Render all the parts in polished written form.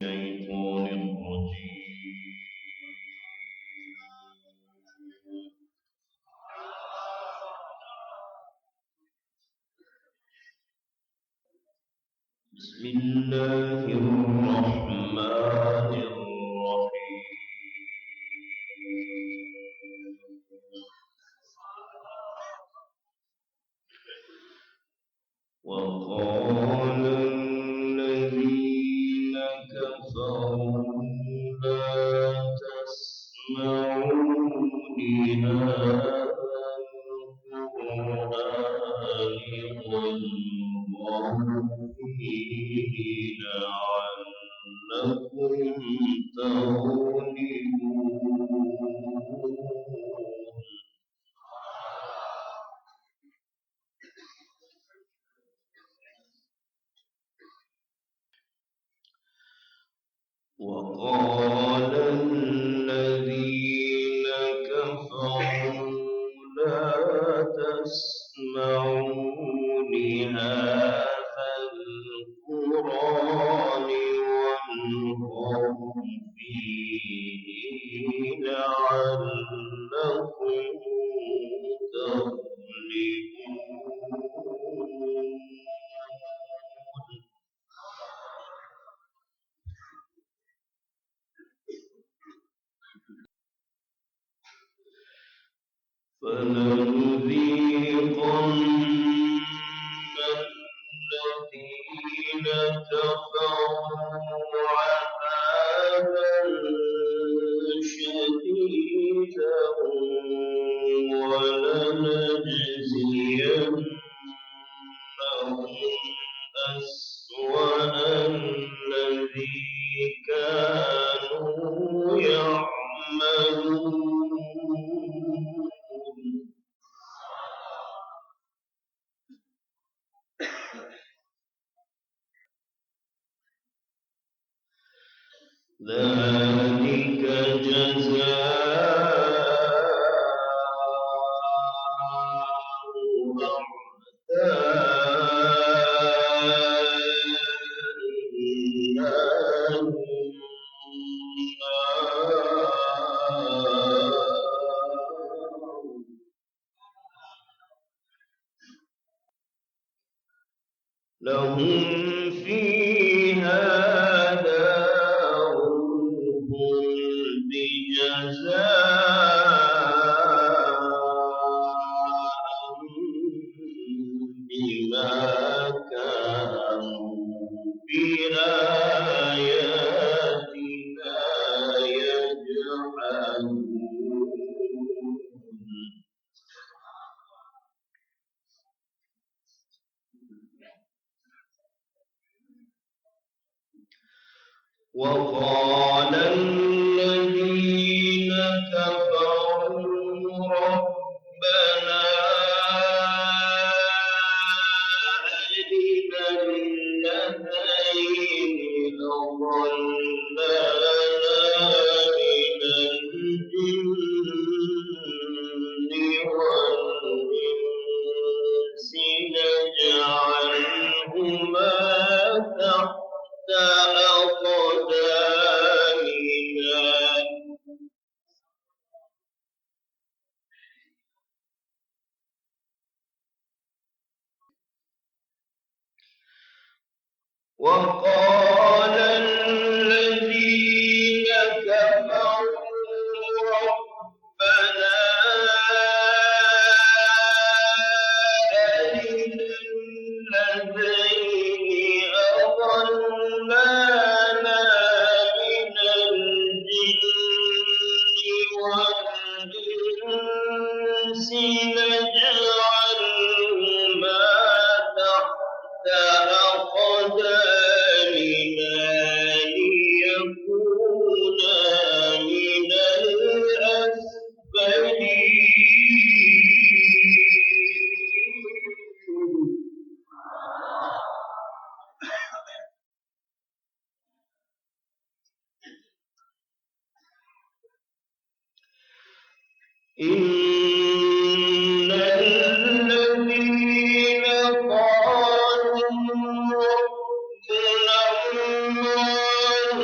الشيطان الرجيم. بسم الله الرحمن الرحيم. وقال الذين كفروا لا تسمعوا لهذا القرآن والغوا فيه لعلكم تغلبون. وقال الذين كفروا لا تسمعوا لهذا القرآن والغوا فيه لعلكم تغلبون. فلنذيقن الذين كفروا عذابا شديدا ولنجزينهم أسوأ الذي كانوا يعملون. ذلك جزاء أعداء لهم فيها دار الخلد جزاء بما كانوا بآياتنا يجحدون. وقال الذين كفروا ربنا أرنا الذين أضلانا من الجن والإنس نجعلهما تحت أقدامنا وقال الذين كفروا ربنا أرنا الذين أضلانا من الجن والإنس نجعلهما تحت أقدامنا ليكونا من الأسفلين. إن الذين قالوا ربنا الله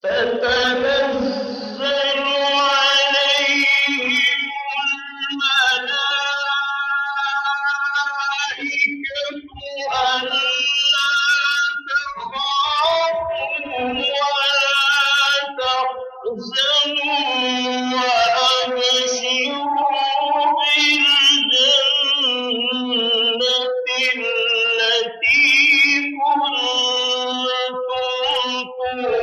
تتنزل عليهم الملائكة ألا تخافوا ولا تحزنوا وأبشروا بالجنة التي كنتم توعدون.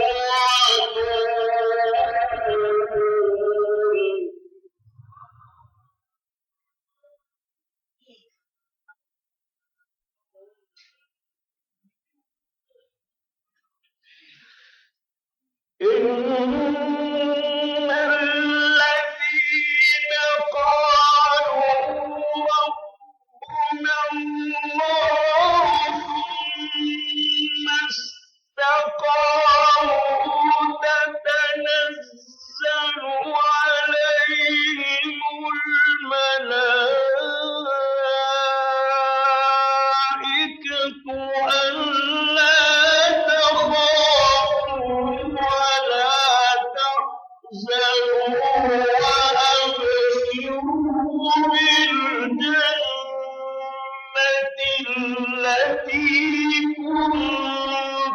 إن الذين قالوا ربنا الله ثم استقاموا تتنزل عليهم الملائكة ألا تخافوا ولا تحزنوا وأبشروا بالجنة التي كنتم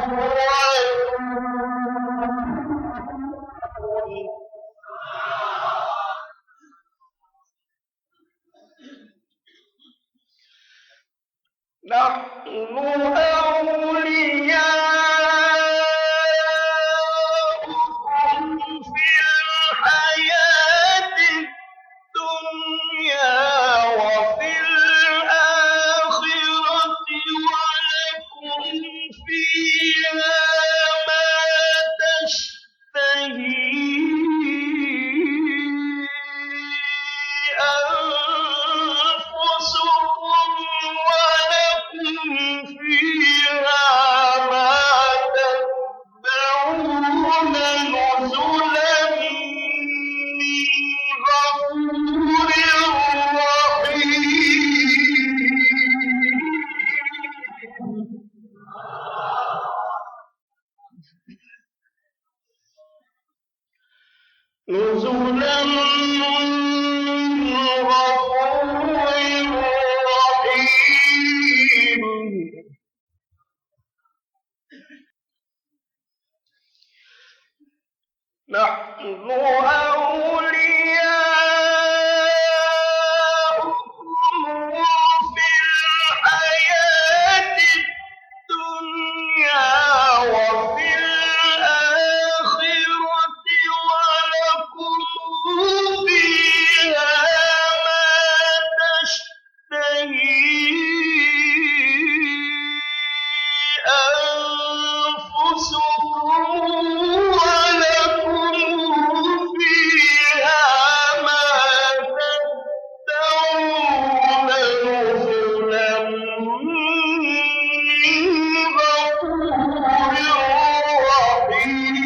توعدون. نحن أولياؤكم في الحياة الدنيا وفي الآخرة ولكم فيها ما تشتهي أنفسكم ولكم فيها ما تدعون نزلا من غفور رحيم. نزلا من غفور رحيم. نحن أولياؤكم في الحياة الدنيا وفي الآخرة ولكم فيها ما تشتهي أنفسكم ولكم فيها ما تدعون نزلا من غفور رحيم.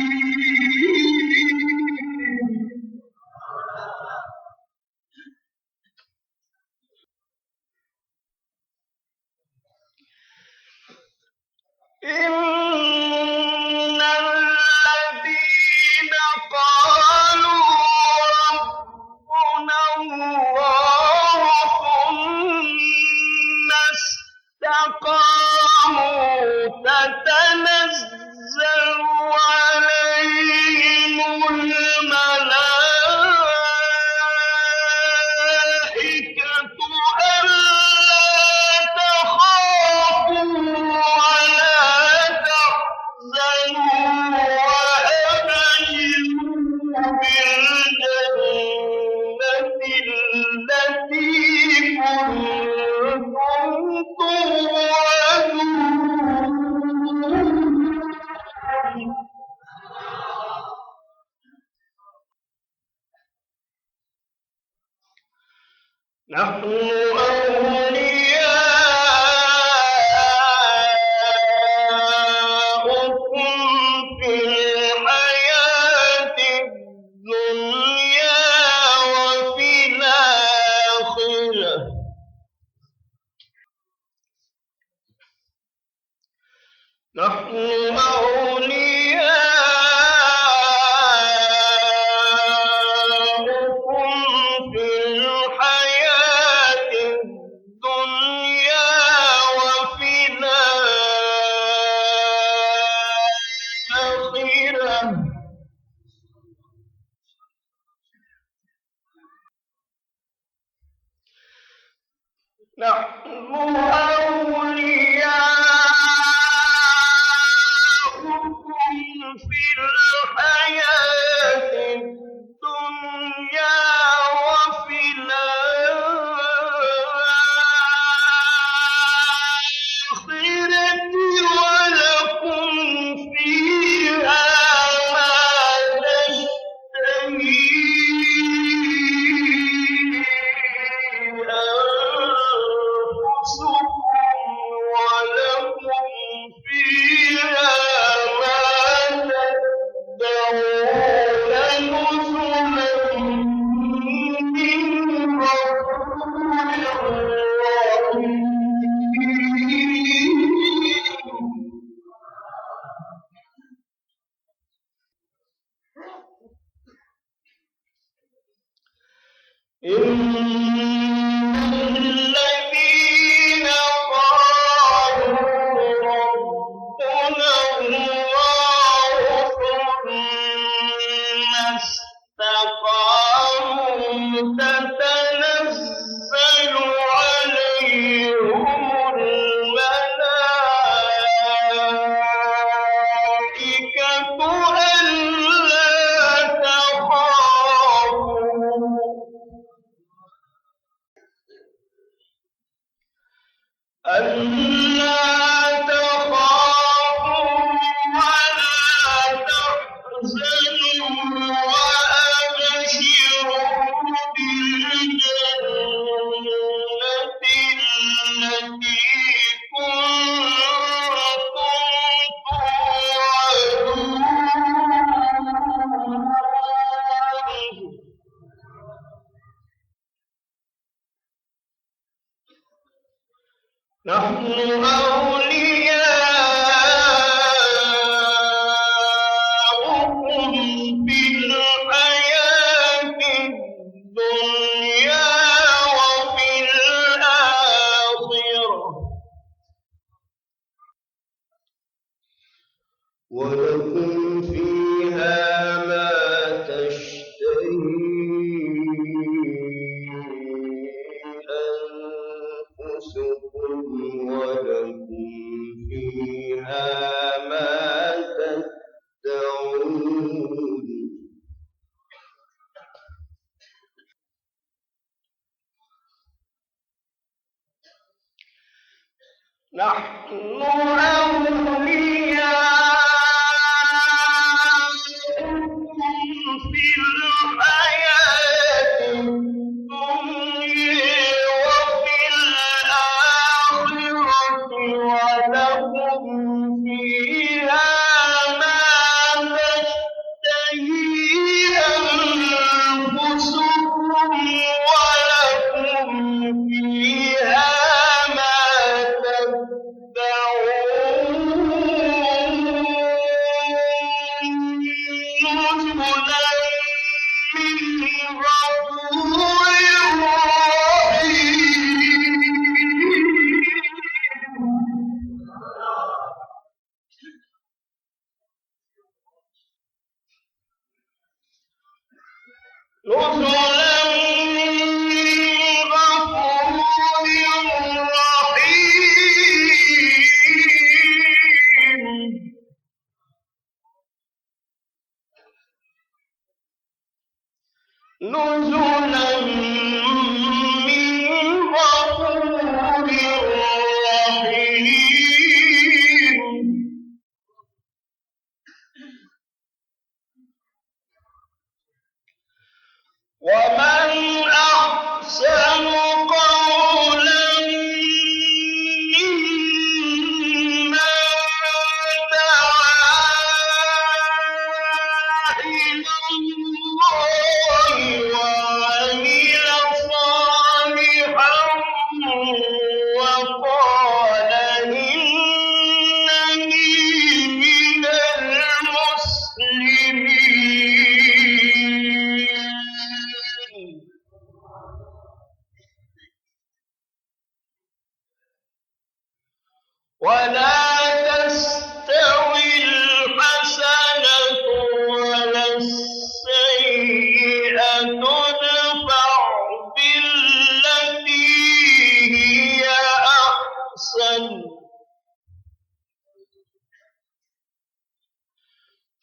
إن الذين قالوا ربنا الله ثم استقاموا تتنزل عليهم الملائكة ألا تخافوا ولا تحزنوا وأبشروا بالجنة التي كنتم توعدون. نحن أولياؤكم في الحياة الدنيا وفي الآخرة نحن أولياؤكم ولكم فيها ما تشتهي أنفسكم ولكم فيها ما تدعون نحن أولياؤكم في الحياة الدنيا وفي الآخرة ولكم فيها ما تشتهي أنفسكم ولكم فيها ما نزلا من غفور رحيم نزلا من غفور رحيم ومن أحسن قولا ممن دعا إلى الله وعمل صالحا وقال إنني من المسلمين ولا تستوي الحسنة ولا السيئة ادفع بالتي هي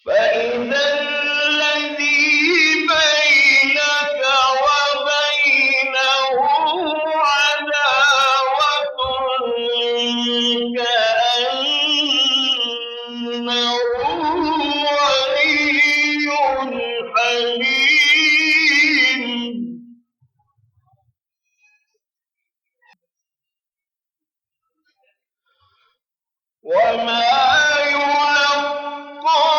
فإذا الذي بينك وبينه عداوة كأنه ولي حميم وما يلقاها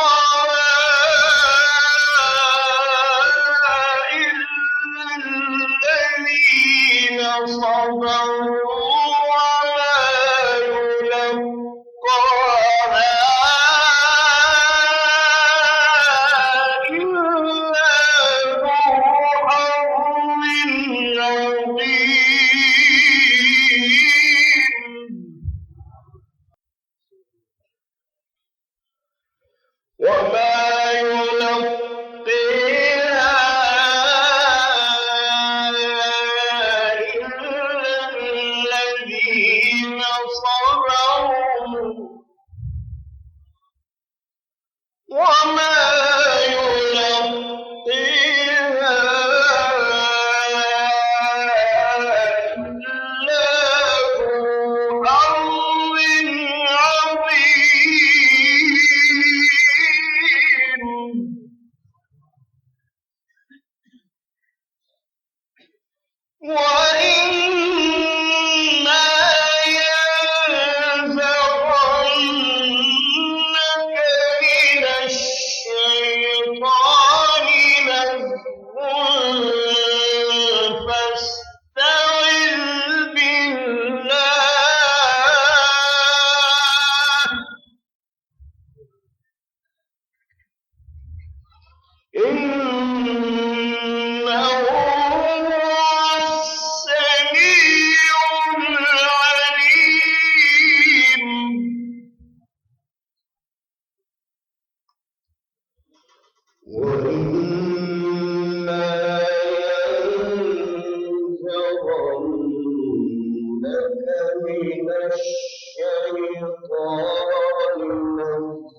إلا الذين صبروا وما يلقاها إلا ذو حظ عظيم وما يلقيها إلا الذين صبروا وما يلقيها إلا ذو حظ عظيم وإما ينزغنك من الشيطان نزغ فاستعذ بالله إنه هو السميع العليم وإما ينزغنك من الشيطان نزغ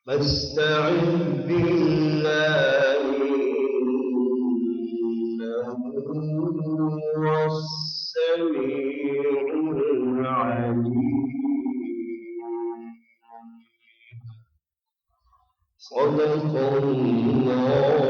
فاستعذ بالله إنه هو السميع العليم صدق الله